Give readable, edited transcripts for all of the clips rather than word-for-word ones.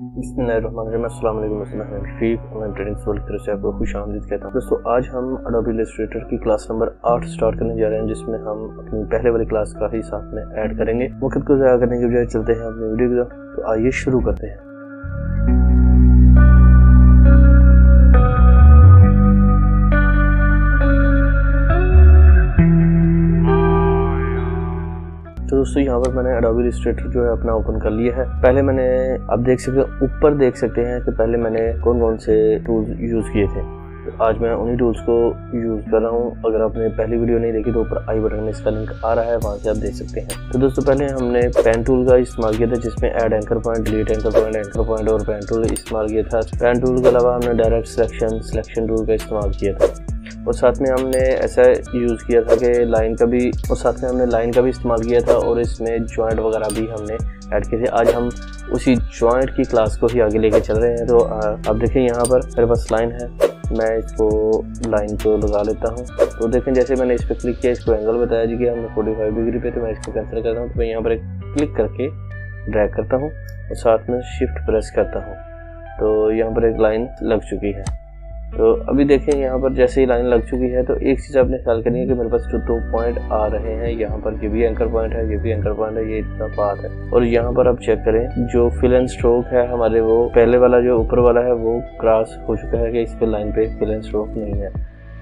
अस्सलाम वालेकुम, online training world की तरफ से आपको खुश आमदीद कहता हूँ। दोस्तों, आज हम अडोबी इलस्ट्रेटर की क्लास नंबर 8 स्टार्ट करने जा रहे हैं, जिसमें हम अपनी पहले वाली क्लास का ही साथ में ऐड करेंगे। वक्त को ज़ाया करने के बजाय चलते हैं अपनी वीडियो की तरफ। तो आइए शुरू करते हैं। तो दोस्तों, यहाँ पर मैंने अडोबी इलस्ट्रेटर जो है अपना ओपन कर लिया है। पहले मैंने आप देख सकते हैं, ऊपर देख सकते हैं कि पहले मैंने कौन कौन से टूल्स यूज़ किए थे। तो आज मैं उन्हीं टूल्स को यूज़ कर रहा हूँ। अगर आपने पहली वीडियो नहीं देखी तो ऊपर आई बटन में इसका लिंक आ रहा है, वहाँ से आप देख सकते हैं। तो दोस्तों, पहले हमने पेन टूल का इस्तेमाल किया था, जिसमें add anchor point, delete anchor point और पेन टूल इस्तेमाल किया था। पेन टूल के अलावा हमने डायरेक्ट सिलेक्शन टूल का इस्तेमाल किया था, और साथ में हमने ऐसा यूज़ किया था कि लाइन का भी इस्तेमाल किया था, और इसमें जॉइंट वगैरह भी हमने ऐड किए थे। आज हम उसी जॉइंट की क्लास को ही आगे लेके चल रहे हैं। तो आप देखें, यहाँ पर मेरे पास लाइन है, मैं इसको लाइन को लगा लेता हूँ। तो देखें, जैसे मैंने इस पर क्लिक किया, इसको एंगल बताया जी कि हमने 45 डिग्री पे, तो मैं इसको कैंसिल करता हूँ। तो मैं यहाँ पर एक क्लिक करके ड्रैग करता हूँ और साथ में शिफ्ट प्रेस करता हूँ। तो यहाँ पर एक लाइन लग चुकी है। तो अभी देखें, यहाँ पर जैसे ही लाइन लग चुकी है, तो एक चीज़ आपने ख्याल करनी है कि मेरे पास जो 2 पॉइंट आ रहे हैं, यहाँ पर ये भी एंकर पॉइंट है, ये भी एंकर पॉइंट है, ये इतना पाथ है। और यहाँ पर आप चेक करें, जो फिल एंड स्ट्रोक है हमारे, वो पहले वाला जो ऊपर वाला है वो क्रॉस हो चुका है कि इस पर लाइन पे फिल एंड स्ट्रोक नहीं है।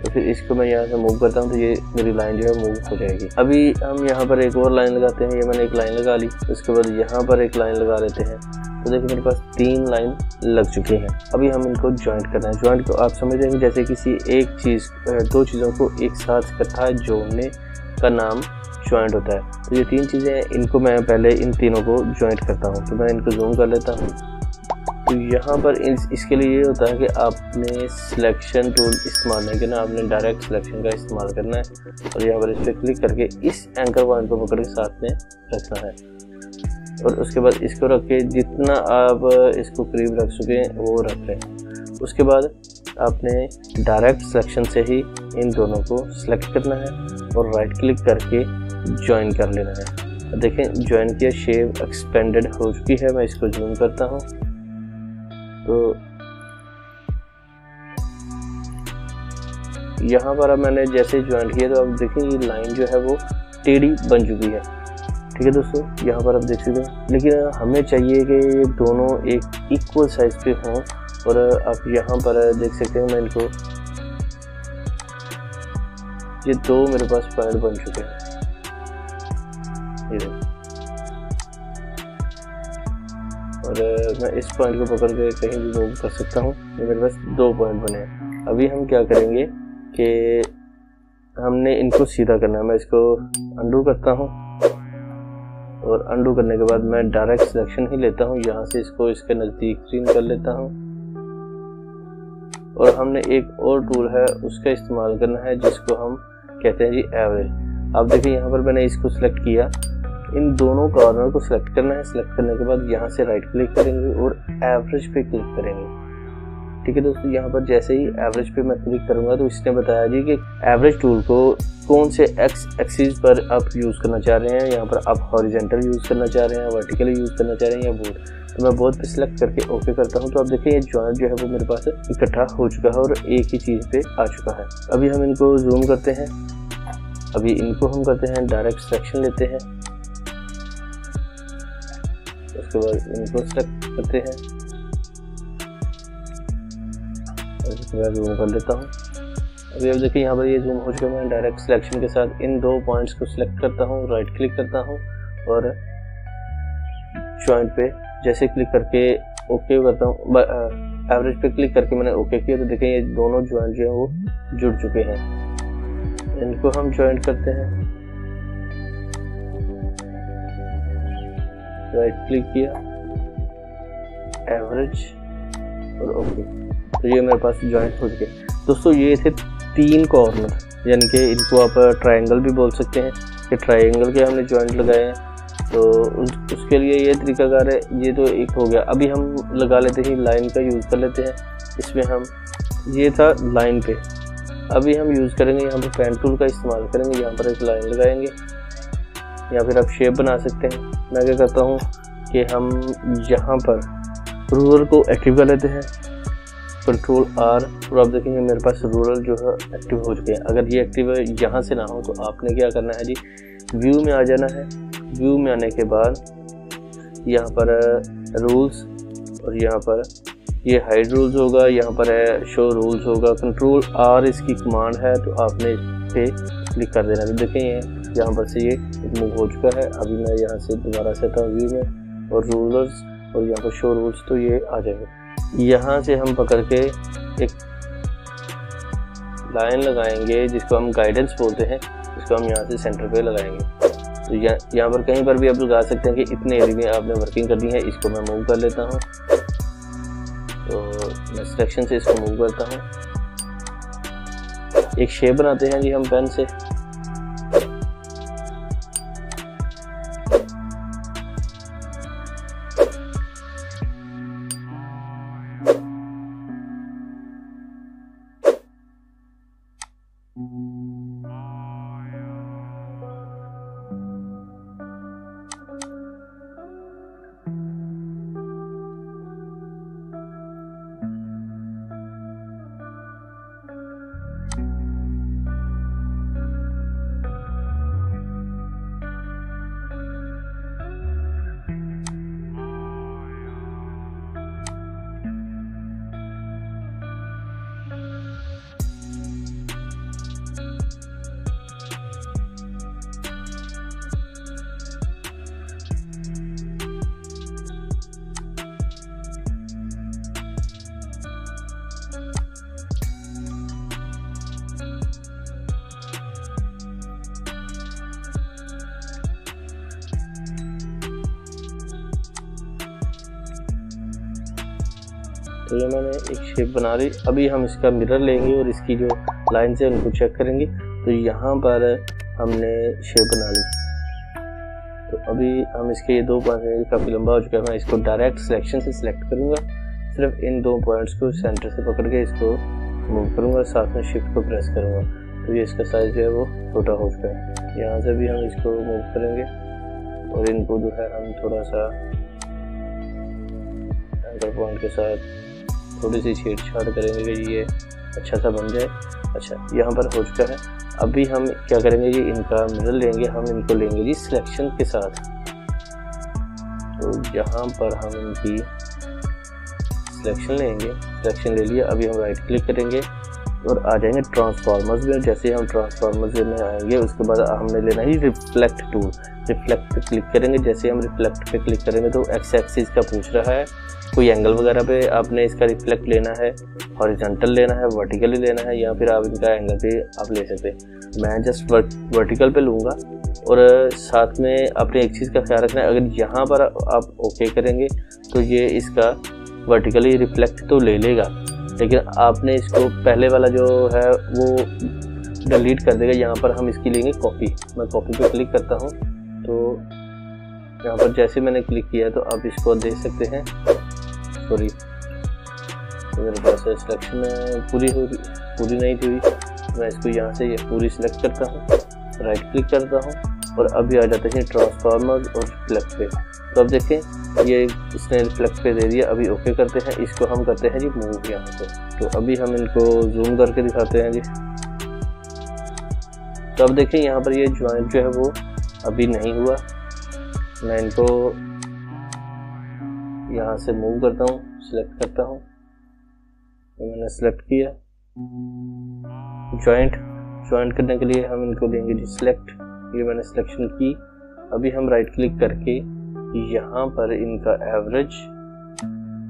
तो फिर इसको मैं यहाँ से मूव करता हूँ, तो ये मेरी लाइन जो है मूव हो जाएगी। अभी हम यहाँ पर एक और लाइन लगाते हैं। ये मैंने एक लाइन लगा ली, उसके बाद यहाँ पर एक लाइन लगा लेते हैं। तो देखिए, मेरे पास 3 लाइन लग चुकी हैं। अभी हम इनको ज्वाइंट करना है। ज्वाइंट को आप समझ रहे हैं, जैसे किसी एक चीज़ 2 चीज़ों को एक साथ इकट्ठा जोड़ने का नाम ज्वाइंट होता है। तो ये 3 चीज़ें हैं, इनको मैं पहले इन तीनों को ज्वाइंट करता हूँ। तो मैं इनको जूम कर लेता हूँ। तो यहाँ पर इसके लिए ये होता है कि आपने सिलेक्शन टूल इस्तेमाल नहीं करना, आपने डायरेक्ट सिलेक्शन का इस्तेमाल करना है। और यहाँ पर इस पर क्लिक करके इस एंकर पॉइंट को पकड़ के साथ में रखना है, और उसके बाद इसको रख के जितना आप इसको करीब रख सकें वो रख लें। उसके बाद आपने डायरेक्ट सिलेक्शन से ही इन दोनों को सिलेक्ट करना है और राइट क्लिक करके ज्वाइन कर लेना है। देखें, ज्वाइन किया, शेप एक्सपेंडेड हो चुकी है। मैं इसको जूम करता हूँ। तो यहाँ पर अब मैंने जैसे ज्वाइन किया, तो अब देखिए ये लाइन जो है वो टेढ़ी बन चुकी है। ठीक है दोस्तों, यहाँ पर आप देख सकते हैं, लेकिन हमें चाहिए कि ये दोनों एक इक्वल साइज पे हों। और आप यहाँ पर देख सकते हैं, मैं इनको, ये 2 मेरे पास पॉइंट बन चुके हैं। ये और मैं इस पॉइंट को पकड़ के कहीं भी मूव कर सकता हूँ। ये मेरे पास 2 पॉइंट बने हैं। अभी हम क्या करेंगे कि हमने इनको सीधा करना है। मैं इसको अंडू करता हूँ, और अंडू करने के बाद मैं डायरेक्ट सिलेक्शन ही लेता हूँ। यहाँ से इसको इसके नज़दीक क्लीन कर लेता हूँ, और हमने एक और टूल है उसका इस्तेमाल करना है, जिसको हम कहते हैं जी एवरेज। आप देखिए, यहाँ पर मैंने इसको सिलेक्ट किया, इन दोनों कॉर्नर को सिलेक्ट करना है। सिलेक्ट करने के बाद यहाँ से राइट क्लिक करेंगे और एवरेज पे क्लिक करेंगे। ठीक है दोस्तों, यहाँ पर जैसे ही एवरेज पे मैं क्लिक करूँगा, तो इसने बताया जी कि एवरेज टूल को कौन से एक्स एक्सिस पर आप यूज़ करना चाह रहे हैं। यहाँ पर आप हॉरिजेंटल यूज़ करना चाह रहे हैं, वर्टिकली यूज़ करना चाह रहे हैं, या बोथ। तो मैं बोथ पे सिलेक्ट करके ओके करता हूँ। तो आप देखिए, ये जॉइंट जो है वो मेरे पास इकट्ठा हो चुका है और एक ही चीज़ पे आ चुका है। अभी हम इनको जूम करते हैं। अभी इनको हम करते हैं डायरेक्ट सिलेक्शन लेते हैं, उसके बाद इनको सेलेक्ट करते हैं, उसके बाद जूम कर लेता हूँ। अभी अब देखिए, यहाँ पर ये जूम हो चुका है। मैं डायरेक्ट सिलेक्शन के साथ इन 2 पॉइंट्स को सिलेक्ट करता हूँ, राइट क्लिक करता हूँ, और जॉइंट पे जैसे क्लिक करके ओके करता हूँ। एवरेज पे क्लिक करके मैंने ओके किया, तो देखें ये दोनों जॉइंट जो है वो जुड़ चुके हैं। इनको हम जॉइंट करते हैं, राइट क्लिक किया, एवरेज और ओके। तो ये मेरे पास जॉइंट हो चुके। दोस्तों, ये थे 3 कॉर्नर, यानी कि इनको आप ट्रायंगल भी बोल सकते हैं कि ट्रायंगल के हमने जॉइंट लगाए हैं। तो उसके लिए ये तरीकाकार है। ये तो एक हो गया। अभी हम लगा लेते हैं, लाइन का यूज़ कर लेते हैं। इसमें हम, ये था लाइन पे, अभी हम यूज़ करेंगे यहाँ पर पेन टूल का इस्तेमाल करेंगे। यहाँ पर एक लाइन लगाएंगे, या फिर आप शेप बना सकते हैं। मैं क्या करता हूँ कि हम यहाँ पर रूलर को एक्टिव कर लेते हैं, कंट्रोल R, और आप देखेंगे मेरे पास रूलर जो है एक्टिव हो चुके हैं। अगर ये एक्टिव है यहाँ से ना हो तो आपने क्या करना है जी, व्यू में आ जाना है। व्यू में आने के बाद यहाँ पर रूल्स, और यहाँ पर ये हाइड रूल्स होगा, यहाँ पर है शो रूल्स होगा। कंट्रोल R इसकी कमांड है, तो आपने इस पे क्लिक कर देना। तो देखें यहाँ पर से ये मूव हो चुका है। अभी मैं यहाँ से दोबारा से आता हूँ व्यू में, और रूलर्स, और यहाँ पर शो रूल्स, तो ये आ जाएगा। यहाँ से हम पकड़ के एक लाइन लगाएंगे जिसको हम गाइडेंस बोलते हैं, इसको हम यहाँ से सेंटर पे लगाएंगे। तो यहाँ पर कहीं पर भी आप लगा सकते हैं कि इतने एरिया में आपने वर्किंग करनी है। इसको मैं मूव कर लेता हूँ, तो मैं सिलेक्शन से इसको मूव करता हूँ। एक शेप बनाते हैं जी हम पेन से। तो ये मैंने एक शेप बना ली। अभी हम इसका मिरर लेंगे और इसकी जो लाइन्स है उनको चेक करेंगे। तो यहाँ पर हमने शेप बना ली। तो अभी हम इसके ये 2 पॉइंट काफ़ी लंबा हो चुका है। मैं इसको डायरेक्ट सिलेक्शन से सिलेक्ट करूँगा, सिर्फ इन 2 पॉइंट्स को सेंटर से पकड़ के इसको मूव करूँगा, साथ में शिफ्ट को प्रेस करूँगा। तो ये इसका साइज़ जो है वो छोटा हो चुका है। यहाँ से भी हम इसको मूव करेंगे और इनको जो है हम थोड़ा सा एंकर पॉइंट के साथ थोड़ी सी छेड़छाड़ करेंगे कि ये अच्छा सा बन जाए। अच्छा, यहाँ पर हो चुका है। अभी हम क्या करेंगे जी, इनका मिरर लेंगे, हम इनको लेंगे जी सिलेक्शन के साथ। तो यहाँ पर हम इनकी सिलेक्शन लेंगे, सिलेक्शन ले लिया। अभी हम राइट क्लिक करेंगे और आ जाएंगे ट्रांसफॉर्मर्स में। जैसे हम ट्रांसफॉर्मर्स में आएंगे उसके बाद हमने लेना है रिफ्लेक्ट टूल। रिफ्लेक्ट पे क्लिक करेंगे। जैसे हम रिफ्लेक्ट पे क्लिक करेंगे तो एक्स एक्सिस का पूछ रहा है, कोई एंगल वगैरह पे आपने इसका रिफ्लेक्ट लेना है, हॉरिजॉन्टल लेना है, वर्टिकली लेना है, या फिर आप इनका एंगल भी आप ले सकते हैं। मैं जस्ट वर्टिकल पे लूँगा। और साथ में आपने एक चीज़ का ख्याल रखना है, अगर यहाँ पर आप ओके करेंगे तो ये इसका वर्टिकली रिफ्लेक्ट तो ले लेगा, लेकिन आपने इसको पहले वाला जो है वो डिलीट कर देगा। यहाँ पर हम इसकी लेंगे कॉपी। मैं कॉपी पे क्लिक करता हूँ, तो यहाँ पर जैसे मैंने क्लिक किया तो आप इसको देख सकते हैं। सॉरी, तो मेरे पास सिलेक्शन पूरी नहीं थी। मैं इसको यहाँ से ये पूरी सिलेक्ट करता हूँ, राइट क्लिक करता हूँ और अभी आ जाते हैं ट्रांसफॉर्मर और रिफ्लेक्ट पे। तो अब देखें ये इसने रिफ्लेक्ट पे दे दिया। अभी ओके करते हैं, इसको हम करते हैं जी मूव यहाँ से। तो अभी हम इनको जूम करके दिखाते हैं जी। तो अब देखें यहाँ पर ये ज्वाइंट जो है वो अभी नहीं हुआ। मैं इनको यहाँ से मूव करता हूँ, सिलेक्ट करता हूँ। तो मैंने सिलेक्ट किया ज्वाइंट करने के लिए हम इनको देंगे जी सिलेक्ट। ये मैंने सिलेक्शन की। अभी हम राइट क्लिक करके यहाँ पर इनका एवरेज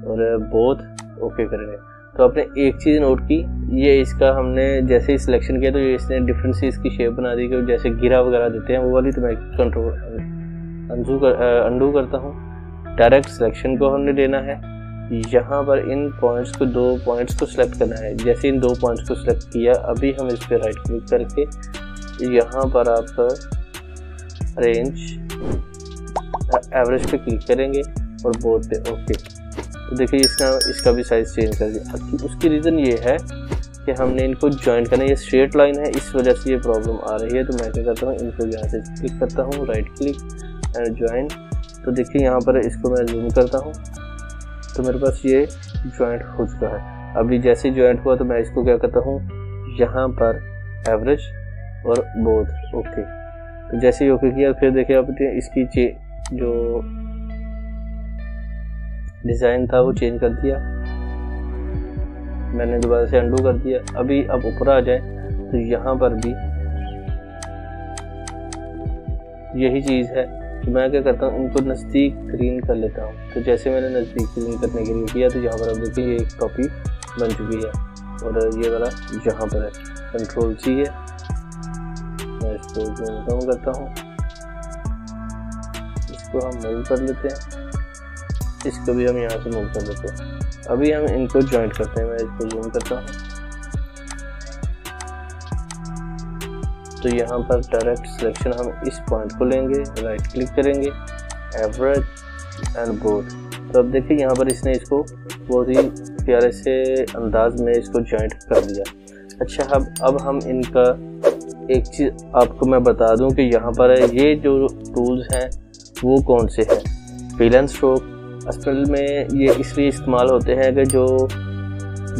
और बोथ ओके करेंगे। तो आपने एक चीज़ नोट की, ये इसका हमने जैसे ही सिलेक्शन किया तो ये इसने डिफरेंट सी इसकी शेप बना दी कि जैसे गिरा वगैरह देते हैं वो वाली। तो मैं कंट्रोल अंडू करता हूँ। डायरेक्ट सिलेक्शन को हमने लेना है। यहाँ पर इन पॉइंट्स को 2 पॉइंट्स को सिलेक्ट करना है। जैसे इन 2 पॉइंट्स को सिलेक्ट किया, अभी हम इस पर राइट क्लिक करके यहाँ पर आप अरेंज एवरेज पे क्लिक करेंगे और बोथ पे ओके। तो देखिए इसका भी साइज़ चेंज कर दिया। उसकी रीज़न ये है कि हमने इनको ज्वाइंट करना है। ये स्ट्रेट लाइन है, इस वजह से ये प्रॉब्लम आ रही है। तो मैं क्या करता हूँ, इनको यहाँ से क्लिक करता हूँ, राइट क्लिक एंड ज्वाइन। तो देखिए यहाँ पर इसको मैं जूम करता हूँ। तो मेरे पास ये ज्वाइंट हो चुका है। अभी जैसे ज्वाइंट हुआ तो मैं इसको क्या करता हूँ, यहाँ पर एवरेज और बोथ ओके। तो जैसे ही ओके किया फिर देखिए आप इसकी जो डिज़ाइन था वो चेंज कर दिया, मैंने दोबारा से अंडू कर दिया। अभी अब ऊपर आ जाए तो यहाँ पर भी यही चीज़ है। तो मैं क्या करता हूँ, इनको नज़दीक ग्रीन कर लेता हूँ। तो जैसे मैंने नज़दीक ग्रीन करने के लिए किया तो यहाँ पर अब देखिए ये एक कॉपी बन चुकी है और ये वाला यहाँ पर है। कंट्रोल C है, मैं इसको कम करता हूँ, इसको हम मूव कर लेते हैं, इसको भी हम यहाँ से मूव कर लेते हैं। अभी हम इनको ज्वाइंट करते हैं, मैं इसको जूम करता हूँ। तो यहाँ पर डायरेक्ट सिलेक्शन हम इस पॉइंट को लेंगे, राइट क्लिक करेंगे, एवरेज एंड बोथ। तो अब देखिए यहाँ पर इसने इसको बहुत ही प्यारे से अंदाज में इसको ज्वाइंट कर दिया। अच्छा, अब हम इनका एक चीज़ आपको मैं बता दूं कि यहाँ पर ये जो टूल्स हैं वो कौन से हैं। फिल एंड स्ट्रोक असल में ये इसलिए इस्तेमाल होते हैं कि जो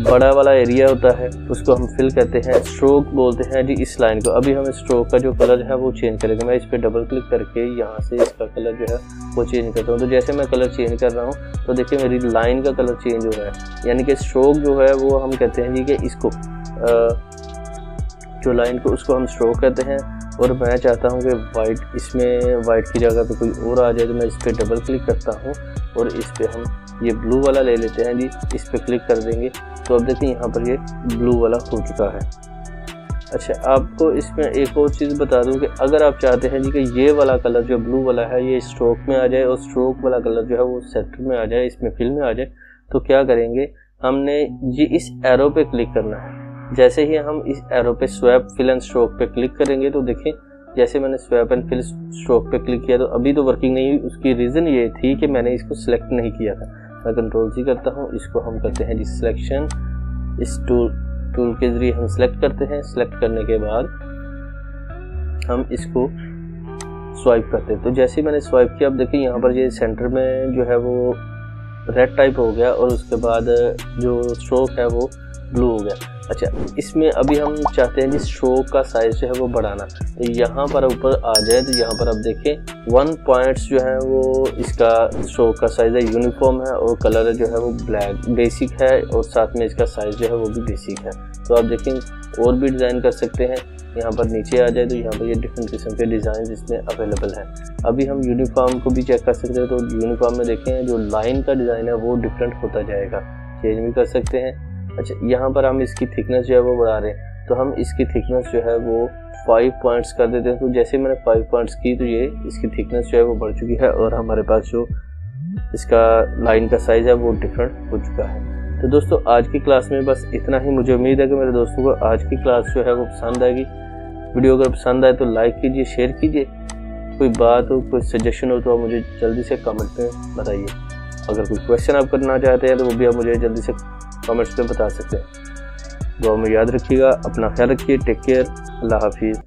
बड़ा वाला एरिया होता है उसको हम फिल करते हैं। स्ट्रोक बोलते हैं जी इस लाइन को। अभी हम स्ट्रोक का जो कलर है वो चेंज करेंगे। मैं इस पर डबल क्लिक करके यहाँ से इसका कलर जो है वो चेंज करता हूँ। तो जैसे मैं कलर चेंज कर रहा हूँ तो देखिए मेरी लाइन का कलर चेंज हो रहा है, यानी कि स्ट्रोक जो है वो हम कहते हैं जी कि इसको जो लाइन को उसको हम स्ट्रोक कहते हैं। और मैं चाहता हूँ कि वाइट, इसमें वाइट की जगह पे कोई और आ जाए तो मैं इस पर डबल क्लिक करता हूँ और इस पर हम ये ब्लू वाला ले लेते हैं जी, इस पर क्लिक कर देंगे तो अब देखिए यहाँ पर ये ब्लू वाला हो चुका है। अच्छा, आपको इसमें एक और चीज़ बता दूँ कि अगर आप चाहते हैं जी कि ये वाला कलर जो ब्लू वाला है ये स्ट्रोक में आ जाए और स्ट्रोक वाला कलर जो है वो सेंटर में आ जाए, इसमें फिल में आ जाए, तो क्या करेंगे, हमने ये इस एरो पे क्लिक करना है। जैसे ही हम इस एरो पे स्वैप फिल एंड स्ट्रोक पे क्लिक करेंगे तो देखें जैसे मैंने स्वैप एंड फिल स्ट्रोक पे क्लिक किया तो अभी तो वर्किंग नहीं हुई। उसकी रीज़न ये थी कि मैंने इसको सिलेक्ट नहीं किया था। मैं कंट्रोल C करता हूँ, इसको हम करते हैं जी सिलेक्शन, इस टूल के ज़रिए हम सिलेक्ट करते हैं। सिलेक्ट करने के बाद हम इसको स्वाइप करते हैं। तो जैसे ही मैंने स्वाइप किया अब देखिए यहाँ पर ये सेंटर में जो है वो रेड टाइप हो गया और उसके बाद जो स्ट्रोक है वो ब्लू हो गया। अच्छा, इसमें अभी हम चाहते हैं जी स्ट्रोक का साइज जो है वो बढ़ाना। तो यहाँ पर ऊपर आ जाए तो यहाँ पर आप देखें 1 पॉइंट्स जो है वो इसका स्ट्रोक का साइज है, यूनिफॉर्म है और कलर जो है वो ब्लैक बेसिक है और साथ में इसका साइज जो है वो भी बेसिक है। तो आप देखें और भी डिज़ाइन कर सकते हैं। यहाँ पर नीचे आ जाए तो यहाँ पर ये डिफरेंट किस्म के डिज़ाइन इसमें अवेलेबल है। अभी हम यूनिफॉर्म को भी चेक कर सकते हैं। तो यूनिफॉर्म में देखें जो लाइन का डिज़ाइन है वो डिफरेंट होता जाएगा, चेंज भी कर सकते हैं। अच्छा, यहाँ पर हम इसकी थिकनेस जो है वो बढ़ा रहे हैं तो हम इसकी थिकनेस जो है वो 5 पॉइंट्स कर देते हैं। तो जैसे मैंने 5 पॉइंट्स की तो ये इसकी थिकनेस जो है वो बढ़ चुकी है और हमारे पास जो इसका लाइन का साइज़ है वो डिफरेंट हो चुका है। तो दोस्तों आज की क्लास में बस इतना ही। मुझे उम्मीद है कि मेरे दोस्तों को आज की क्लास जो है वो पसंद आएगी। वीडियो अगर पसंद आए तो लाइक कीजिए, शेयर कीजिए। कोई बात हो, कोई सजेशन हो तो आप मुझे जल्दी से कमेंट में बताइए। अगर कोई क्वेश्चन आप करना चाहते हैं तो वो भी आप मुझे जल्दी से कमेंट्स में बता सकते हैं। दुआ में याद रखिएगा, अपना ख्याल रखिए। टेक केयर, अल्लाह हाफिज़।